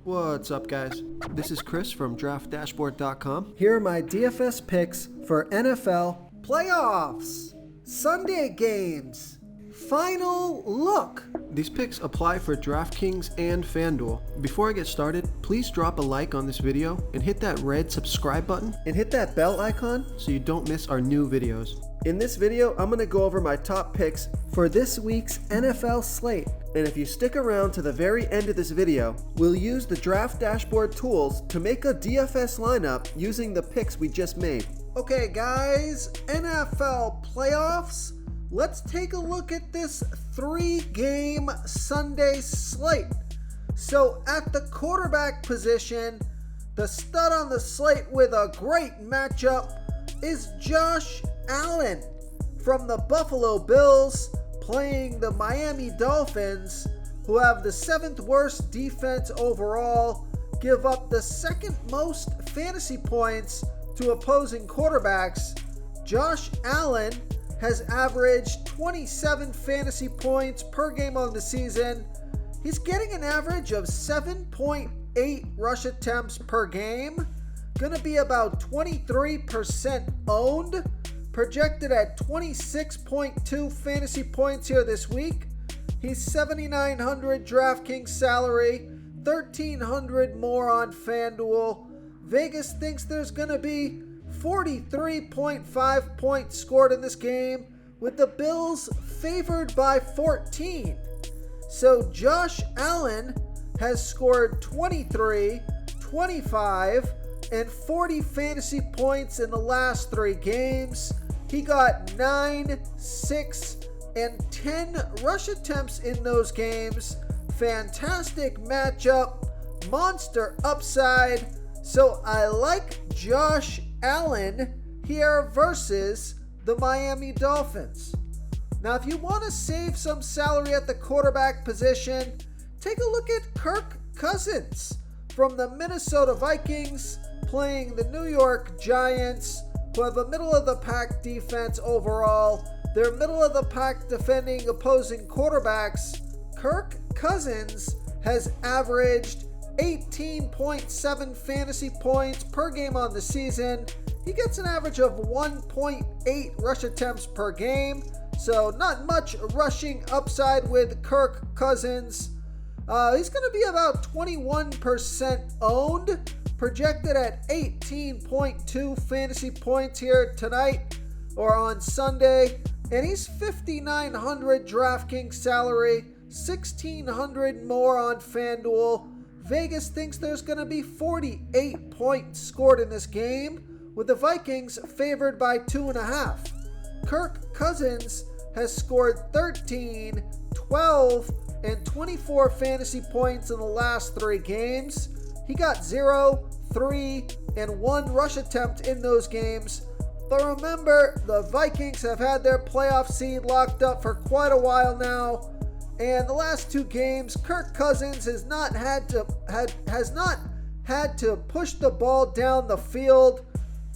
What's up, guys? This is Chris from DraftDashboard.com. Here are my DFS picks for NFL playoffs, Sunday games, final look. These picks apply for DraftKings and FanDuel. Before I get started, please drop a like on this video and hit that red subscribe button And hit that bell icon so you don't miss our new videos. In this video, I'm going to go over my top picks for this week's NFL slate. And if you stick around to the very end of this video, we'll use the Draft Dashboard tools to make a DFS lineup using the picks we just made. Okay guys, NFL playoffs. Let's take a look at this 3-game Sunday slate. So at the quarterback position, the stud on the slate with a great matchup is Josh Allen from the Buffalo Bills playing the Miami Dolphins, who have the 7th worst defense overall, give up the 2nd most fantasy points to opposing quarterbacks. Josh Allen has averaged 27 fantasy points per game on the season. He's getting an average of 7.8 rush attempts per game. Gonna be about 23% owned, projected at 26.2 fantasy points here this week. He's 7,900 DraftKings salary, 1,300 more on FanDuel. Vegas thinks there's gonna be 43.5 points scored in this game, with the Bills favored by 14. So Josh Allen has scored 23, 25, and 40 fantasy points in the last 3 games. He got 9, 6, and 10 rush attempts in those games. Fantastic matchup, monster upside. So I like Josh Allen here versus the Miami Dolphins. Now, if you want to save some salary at the quarterback position, take a look at Kirk Cousins from the Minnesota Vikings playing the New York Giants, who have a middle-of-the-pack defense overall. They're middle-of-the-pack defending opposing quarterbacks. Kirk Cousins has averaged 18.7 fantasy points per game on the season. He gets an average of 1.8 rush attempts per game, so not much rushing upside with Kirk Cousins. He's going to be about 21% owned, projected at 18.2 fantasy points here tonight or on Sunday. And he's 5,900 DraftKings salary, 1,600 more on FanDuel. Vegas thinks there's going to be 48 points scored in this game, with the Vikings favored by 2.5. Kirk Cousins has scored 13, 12, and 24 fantasy points in the last 3 games. He got 0, 3, and 1 rush attempt in those games. But remember, the Vikings have had their playoff seed locked up for quite a while now. And the last 2 games, Kirk Cousins has not had to push the ball down the field.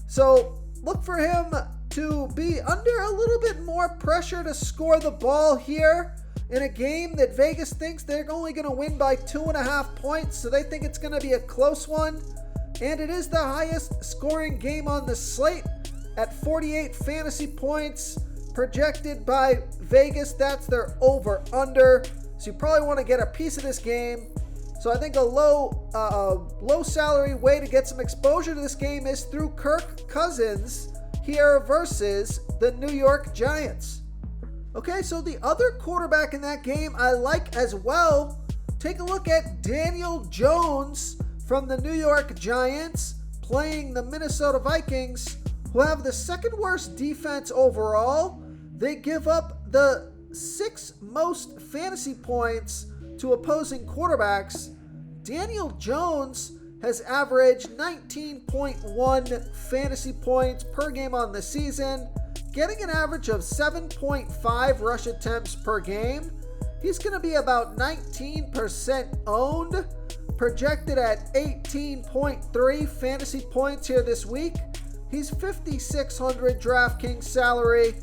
So look for him to be under a little bit more pressure to score the ball here in a game that Vegas thinks they're only going to win by 2.5 points. So they think it's going to be a close one. And it is the highest scoring game on the slate at 48 fantasy points projected by Vegas. That's their over-under. So you probably want to get a piece of this game. So I think a low salary way to get some exposure to this game is through Kirk Cousins here versus the New York Giants. Okay, so the other quarterback in that game I like as well. Take a look at Daniel Jones from the New York Giants playing the Minnesota Vikings, who have the 2nd worst defense overall. They give up the 6th most fantasy points to opposing quarterbacks. Daniel Jones has averaged 19.1 fantasy points per game on the season, getting an average of 7.5 rush attempts per game. He's going to be about 19% owned, projected at 18.3 fantasy points here this week. He's 5,600 DraftKings salary,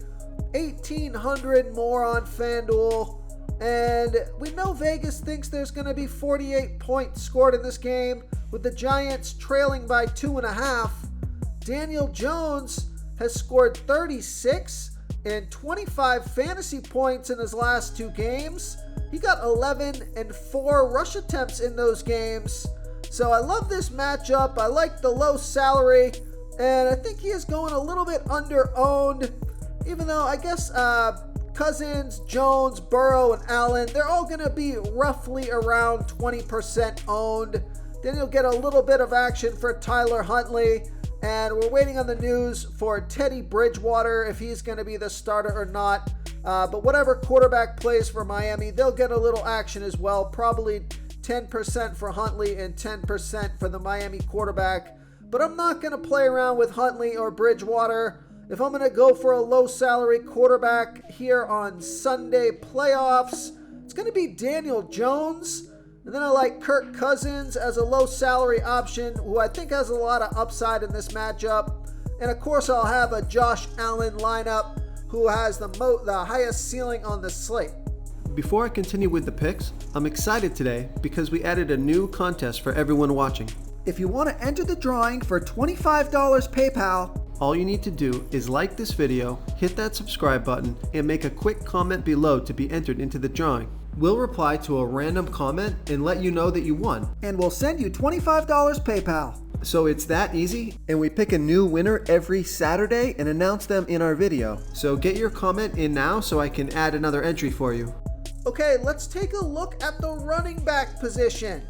1,800 more on FanDuel. And we know Vegas thinks there's going to be 48 points scored in this game, with the Giants trailing by 2.5. Daniel Jones has scored 36 and 25 fantasy points in his last 2 games. He got 11 and 4 rush attempts in those games. So I love this matchup. I like the low salary, and I think he is going a little bit under-owned, even though I guess Cousins, Jones, Burrow, and Allen, they're all going to be roughly around 20% owned. Then you'll get a little bit of action for Tyler Huntley, and we're waiting on the news for Teddy Bridgewater, if he's going to be the starter or not. But whatever quarterback plays for Miami, they'll get a little action as well, probably 10% for Huntley and 10% for the Miami quarterback. But I'm not going to play around with Huntley or Bridgewater. If I'm going to go for a low salary quarterback here on Sunday playoffs, it's going to be Daniel Jones. And then I like Kirk Cousins as a low salary option, who I think has a lot of upside in this matchup. And of course, I'll have a Josh Allen lineup, who has the highest ceiling on the slate. Before I continue with the picks, I'm excited today because we added a new contest for everyone watching. If you want to enter the drawing for $25 PayPal, all you need to do is like this video, hit that subscribe button, and make a quick comment below to be entered into the drawing. We'll reply to a random comment and let you know that you won. And we'll send you $25 PayPal. So it's that easy, and we pick a new winner every Saturday and announce them in our video. So get your comment in now so I can add another entry for you. Okay, let's take a look at the running back position.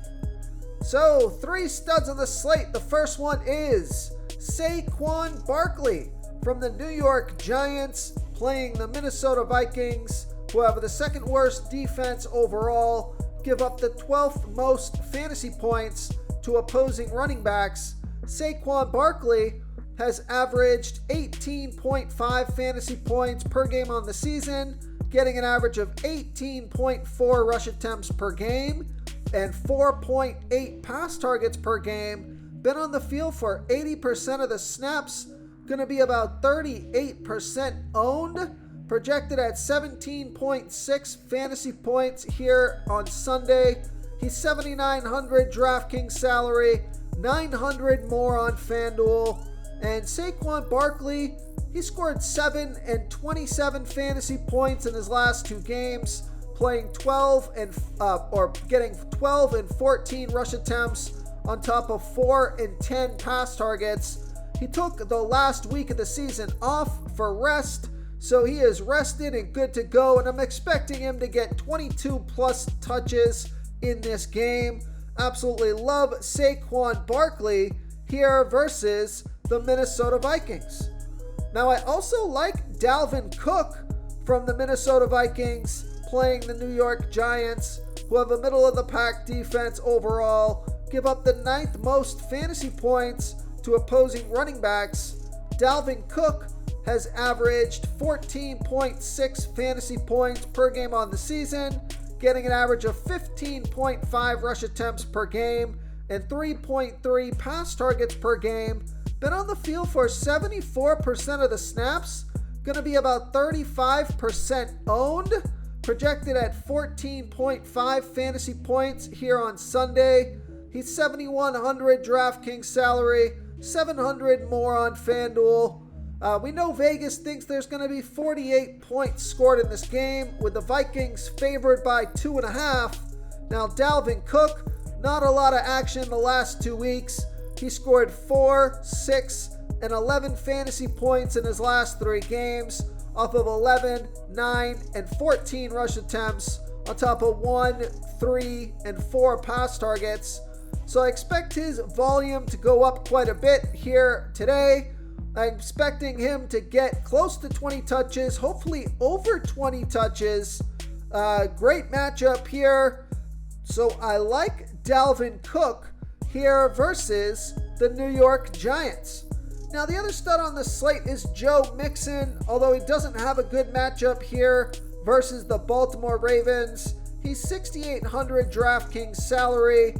So 3 studs on the slate. The first one is Saquon Barkley from the New York Giants, playing the Minnesota Vikings, who have the second worst defense overall, give up the 12th most fantasy points to opposing running backs. Saquon Barkley has averaged 18.5 fantasy points per game on the season, getting an average of 18.4 rush attempts per game and 4.8 pass targets per game. Been on the field for 80% of the snaps, going to be about 38% owned. Projected at 17.6 fantasy points here on Sunday. He's $7,900 DraftKings salary, $900 more on FanDuel. And Saquon Barkley, he scored 7 and 27 fantasy points in his last 2 games, playing getting 12 and 14 rush attempts on top of 4 and 10 pass targets. He took the last week of the season off for rest, so he is rested and good to go, and I'm expecting him to get 22 plus touches in this game. Absolutely love Saquon Barkley here versus the Minnesota Vikings. Now I also like Dalvin Cook from the Minnesota Vikings, playing the New York Giants, who have a middle of the pack defense overall, give up the 9th most fantasy points to opposing running backs. Dalvin Cook has averaged 14.6 fantasy points per game on the season, getting an average of 15.5 rush attempts per game and 3.3 pass targets per game. Been on the field for 74% of the snaps, going to be about 35% owned, projected at 14.5 fantasy points here on Sunday. He's $7,100 DraftKings salary, $700 more on FanDuel. We know Vegas thinks there's going to be 48 points scored in this game, with the Vikings favored by 2.5. Now, Dalvin Cook, not a lot of action the last 2 weeks. He scored 4, 6, and 11 fantasy points in his last 3 games, off of 11, 9, and 14 rush attempts, on top of 1, 3, and 4 pass targets. So I expect his volume to go up quite a bit here today. I'm expecting him to get close to 20 touches, hopefully over 20 touches. Great matchup here. So I like Dalvin Cook here versus the New York Giants. Now the other stud on the slate is Joe Mixon, although he doesn't have a good matchup here versus the Baltimore Ravens. He's $6,800 DraftKings salary.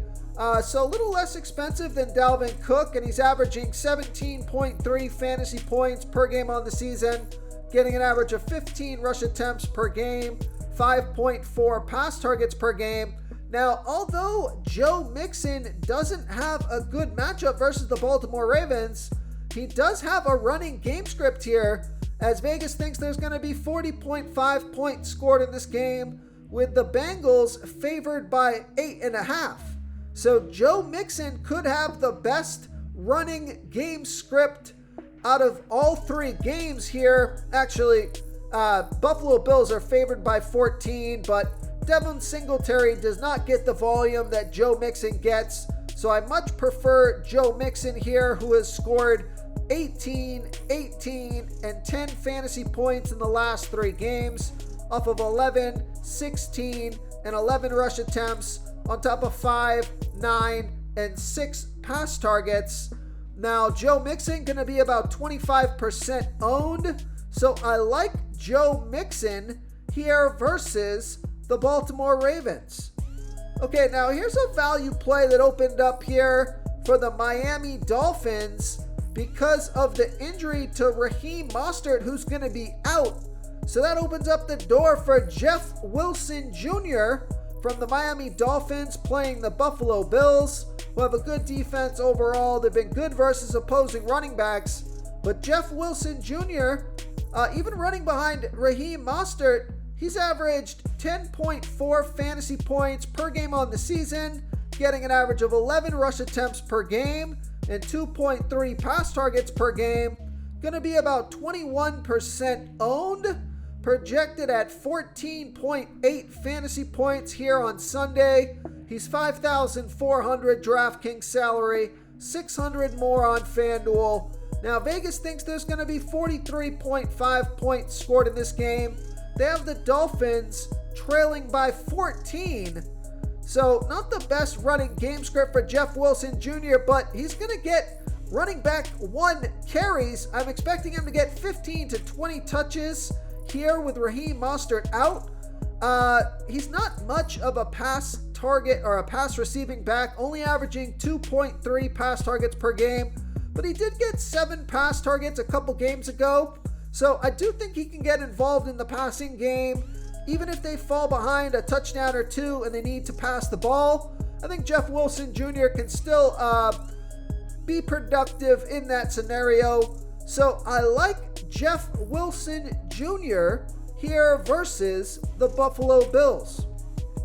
So a little less expensive than Dalvin Cook, and he's averaging 17.3 fantasy points per game on the season, getting an average of 15 rush attempts per game, 5.4 pass targets per game. Now, although Joe Mixon doesn't have a good matchup versus the Baltimore Ravens, he does have a running game script here, as Vegas thinks there's going to be 40.5 points scored in this game, with the Bengals favored by 8.5. So Joe Mixon could have the best running game script out of all three games here. Actually, Buffalo Bills are favored by 14, but Devin Singletary does not get the volume that Joe Mixon gets. So I much prefer Joe Mixon here, who has scored 18, 18, and 10 fantasy points in the last three games off of 11, 16, and 11 rush attempts on top of 5, 9, and 6 pass targets. Now, Joe Mixon going to be about 25% owned, so I like Joe Mixon here versus the Baltimore Ravens. Okay, now here's a value play that opened up here for the Miami Dolphins because of the injury to Raheem Mostert, who's going to be out. So that opens up the door for Jeff Wilson Jr. from the Miami Dolphins playing the Buffalo Bills, who have a good defense overall. They've been good versus opposing running backs. But Jeff Wilson Jr., even running behind Raheem Mostert, he's averaged 10.4 fantasy points per game on the season, getting an average of 11 rush attempts per game and 2.3 pass targets per game. Going to be about 21% owned, projected at 14.8 fantasy points here on Sunday. He's 5,400 DraftKings salary, 600 more on FanDuel. Now, Vegas thinks there's going to be 43.5 points scored in this game. They have the Dolphins trailing by 14. So, not the best running game script for Jeff Wilson Jr., but he's going to get running back 1 carries. I'm expecting him to get 15 to 20 touches here with Raheem Mostert out. He's not much of a pass target or a pass receiving back, only averaging 2.3 pass targets per game, but he did get 7 pass targets a couple games ago. So I do think he can get involved in the passing game, even if they fall behind a touchdown or 2 and they need to pass the ball. I think Jeff Wilson Jr. can still be productive in that scenario. So I like Jeff Wilson Jr. here versus the Buffalo Bills.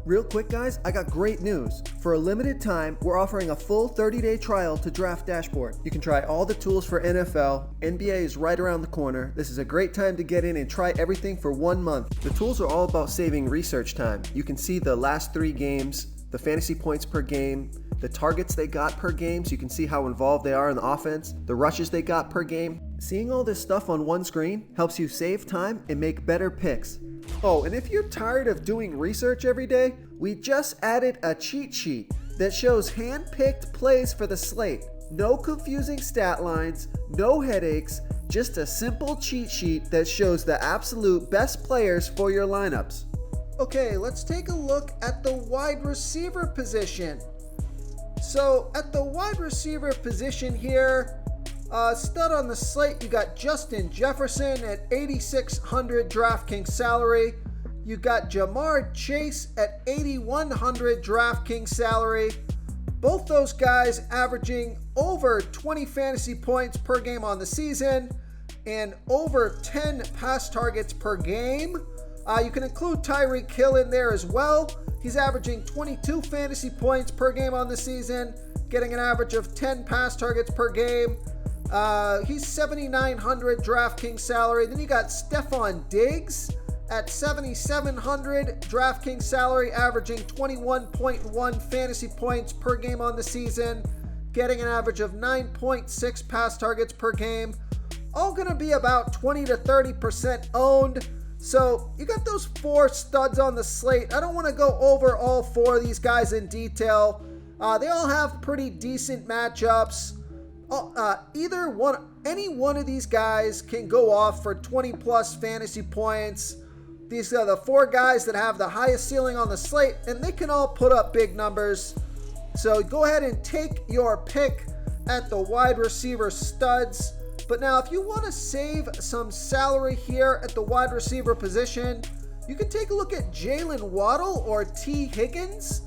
Real quick, guys, I got great news. For a limited time, we're offering a full 30-day trial to Draft Dashboard. You can try all the tools for NFL. NBA is right around the corner. This is a great time to get in and try everything for 1 month. The tools are all about saving research time. You can see the last 3 games, the fantasy points per game, the targets they got per game, so you can see how involved they are in the offense, the rushes they got per game. Seeing all this stuff on one screen helps you save time and make better picks. Oh, and if you're tired of doing research every day, we just added a cheat sheet that shows hand-picked plays for the slate. No confusing stat lines, no headaches, just a simple cheat sheet that shows the absolute best players for your lineups. Okay, let's take a look at the wide receiver position. So at the wide receiver position here, stud on the slate, you got Justin Jefferson at 8,600 DraftKings salary. You got Jamar Chase at 8,100 DraftKings salary. Both those guys averaging over 20 fantasy points per game on the season and over 10 pass targets per game. You can include Tyreek Hill in there as well. He's averaging 22 fantasy points per game on the season, getting an average of 10 pass targets per game. He's 7,900 DraftKings salary. Then you got Stephon Diggs at 7,700 DraftKings salary, averaging 21.1 fantasy points per game on the season, getting an average of 9.6 pass targets per game. All going to be about 20 to 30% owned. So you got those 4 studs on the slate. I don't want to go over all 4 of these guys in detail. They all have pretty decent matchups. Any one of these guys can go off for 20 plus fantasy points. These are the 4 guys that have the highest ceiling on the slate, and they can all put up big numbers. So go ahead and take your pick at the wide receiver studs. But now if you want to save some salary here at the wide receiver position, You can take a look at Jalen Waddle or T. Higgins.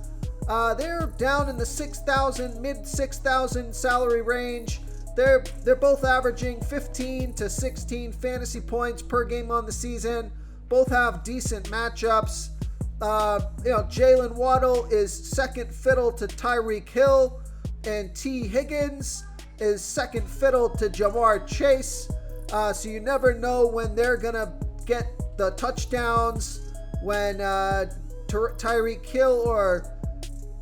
They're down in the 6,000, mid 6,000 salary range. They're both averaging 15 to 16 fantasy points per game on the season. Both have decent matchups. Jalen Waddle is second fiddle to Tyreek Hill, and T. Higgins is second fiddle to Jamar Chase. So you never know when they're going to get the touchdowns, when Tyreek Hill or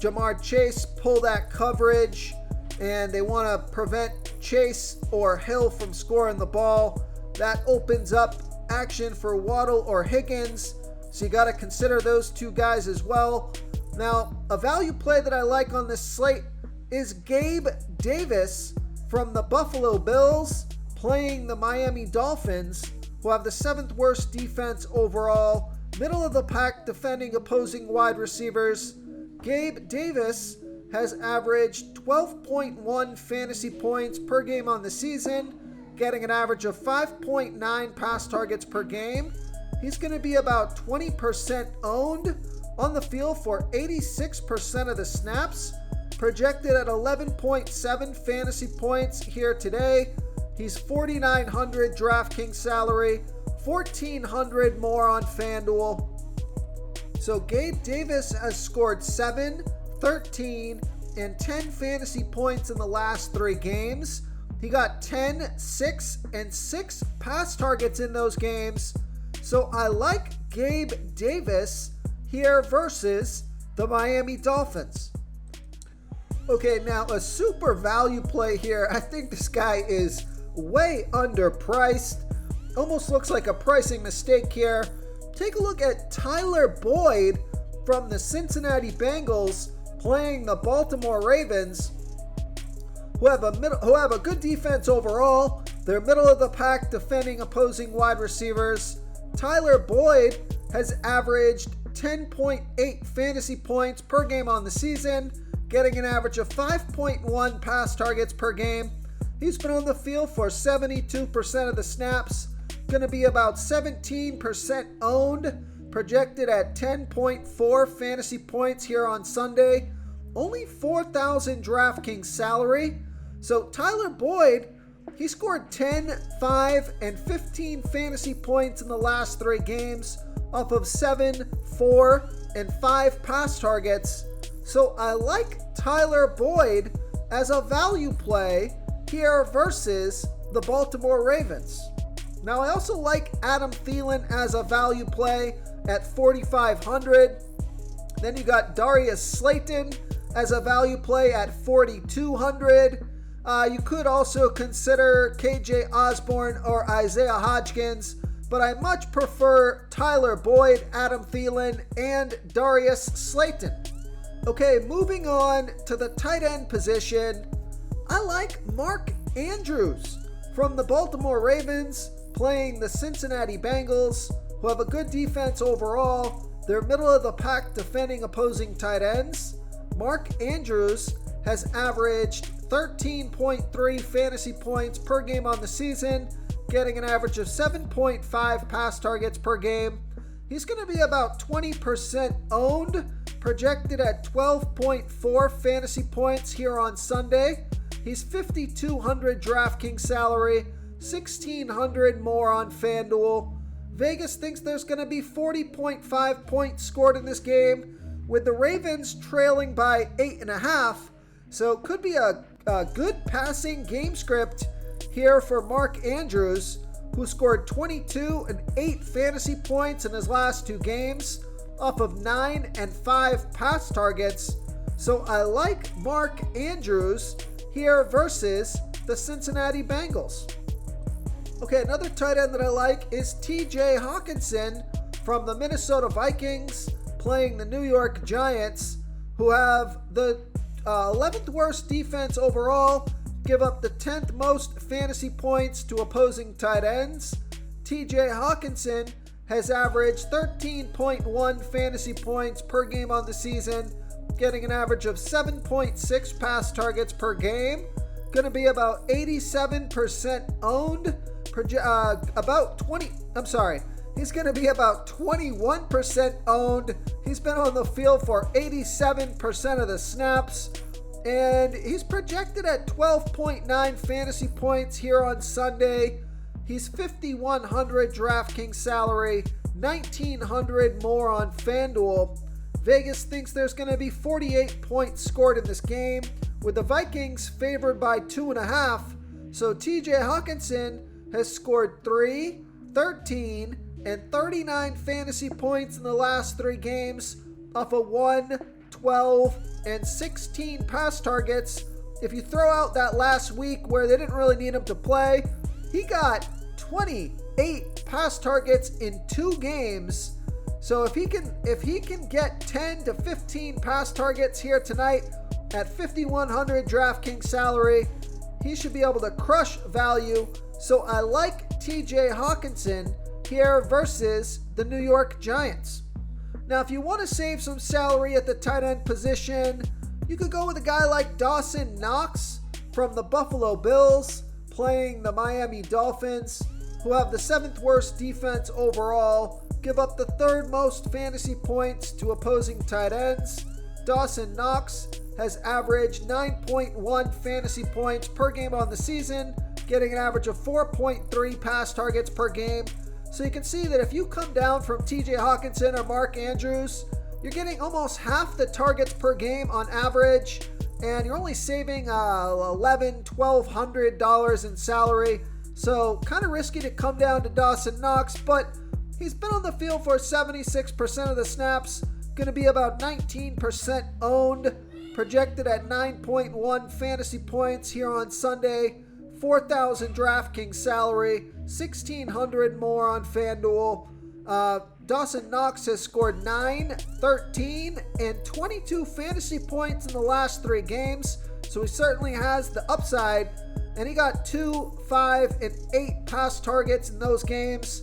Jamar Chase pull that coverage and they want to prevent Chase or Hill from scoring the ball. That opens up action for Waddle or Higgins. So you got to consider those two guys as well. Now, a value play that I like on this slate is Gabe Davis from the Buffalo Bills playing the Miami Dolphins, who have the 7th worst defense overall, middle of the pack defending opposing wide receivers. Gabe Davis has averaged 12.1 fantasy points per game on the season, getting an average of 5.9 pass targets per game. He's going to be about 20% owned, on the field for 86% of the snaps, projected at 11.7 fantasy points here today. He's 4,900 DraftKings salary, 1,400 more on FanDuel. So Gabe Davis has scored 7, 13, and 10 fantasy points in the last 3 games. He got 10, 6, and 6 pass targets in those games. So I like Gabe Davis here versus the Miami Dolphins. Okay, now a super value play here. I think this guy is way underpriced. Almost looks like a pricing mistake here. Take a look at Tyler Boyd from the Cincinnati Bengals playing the Baltimore Ravens, who have a good defense overall. They're middle of the pack defending opposing wide receivers. Tyler Boyd has averaged 10.8 fantasy points per game on the season, getting an average of 5.1 pass targets per game. He's been on the field for 72% of the snaps, going to be about 17% owned, projected at 10.4 fantasy points here on Sunday. Only 4,000 DraftKings salary. So Tyler Boyd, he scored 10, 5, and 15 fantasy points in the last 3 games off of 7, 4, and 5 pass targets. So I like Tyler Boyd as a value play here versus the Baltimore Ravens. Now I also like Adam Thielen as a value play at 4,500. Then you got Darius Slayton as a value play at 4,200. You could also consider KJ Osborne or Isaiah Hodgkins, but I much prefer Tyler Boyd, Adam Thielen, and Darius Slayton. Okay, moving on to the tight end position. I like Mark Andrews from the Baltimore Ravens playing the Cincinnati Bengals, who have a good defense overall. They're middle of the pack defending opposing tight ends. Mark Andrews has averaged 13.3 fantasy points per game on the season, getting an average of 7.5 pass targets per game. He's going to be about 20% owned, projected at 12.4 fantasy points here on Sunday. He's 5,200 DraftKings salary, 1,600 more on FanDuel. Vegas thinks there's going to be 40.5 points scored in this game, with the Ravens trailing by 8.5. So it could be a good passing game script here for Mark Andrews, who scored 22 and 8 fantasy points in his last 2 games off of 9 and 5 pass targets. So I like Mark Andrews here versus the Cincinnati Bengals. Okay, another tight end that I like is TJ Hawkinson from the Minnesota Vikings playing the New York Giants, who have the 11th worst defense overall, give up the 10th most fantasy points to opposing tight ends. TJ Hawkinson has averaged 13.1 fantasy points per game on the season, getting an average of 7.6 pass targets per game. Going to be about 87% owned, He's going to be about 21% owned. He's been on the field for 87% of the snaps. And he's projected at 12.9 fantasy points here on Sunday. He's 5,100 DraftKings salary, 1,900 more on FanDuel. Vegas thinks there's going to be 48 points scored in this game, with the Vikings favored by 2.5. So TJ Hawkinson has scored 3, 13, and 39 fantasy points in the last 3 games off of 1, 12, and 16 pass targets. If you throw out that last week where they didn't really need him to play, he got 28 pass targets in 2 games. So if he can get 10 to 15 pass targets here tonight at 5,100 DraftKings salary, he should be able to crush value. So I like TJ Hawkinson here versus the New York Giants. Now, if you want to save some salary at the tight end position, you could go with a guy like Dawson Knox from the Buffalo Bills, playing the Miami Dolphins, who have the 7th worst defense overall, give up the 3rd most fantasy points to opposing tight ends. Dawson Knox has averaged 9.1 fantasy points per game on the season, getting an average of 4.3 pass targets per game. So you can see that if you come down from TJ Hawkinson or Mark Andrews, you're getting almost half the targets per game on average, and you're only saving $1,100, $1,200 in salary. So kind of risky to come down to Dawson Knox, but he's been on the field for 76% of the snaps, going to be about 19% owned, projected at 9.1 fantasy points here on Sunday, 4,000 DraftKings salary, 1,600 more on FanDuel. Dawson Knox has scored 9, 13, and 22 fantasy points in the last 3 games, so he certainly has the upside. And he got 2, 5, and 8 pass targets in those games.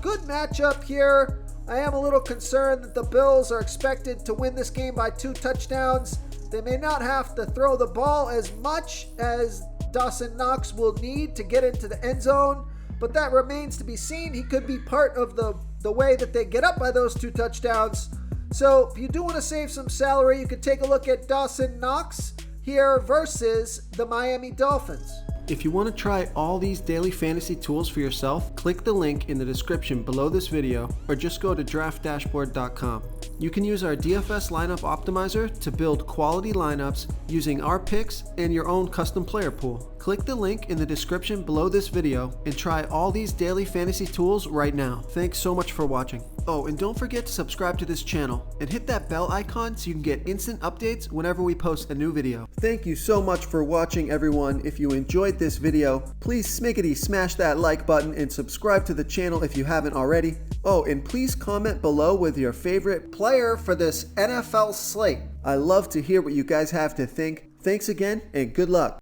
Good matchup here. I am a little concerned that the Bills are expected to win this game by 2 touchdowns. They may not have to throw the ball as much as Dawson Knox will need to get into the end zone, but that remains to be seen. He could be part of the way that they get up by those 2 touchdowns. So if you do want to save some salary, you could take a look at Dawson Knox here versus the Miami Dolphins. If you want to try all these daily fantasy tools for yourself, click the link in the description below this video or just go to draftdashboard.com. You can use our DFS lineup optimizer to build quality lineups using our picks and your own custom player pool. Click the link in the description below this video and try all these daily fantasy tools right now. Thanks so much for watching. Oh, and don't forget to subscribe to this channel and hit that bell icon so you can get instant updates whenever we post a new video. Thank you so much for watching, everyone. If you enjoyed this video, please smash that like button and subscribe to the channel if you haven't already. Oh, and please comment below with your favorite player for this NFL slate. I love to hear what you guys have to think. Thanks again, and good luck.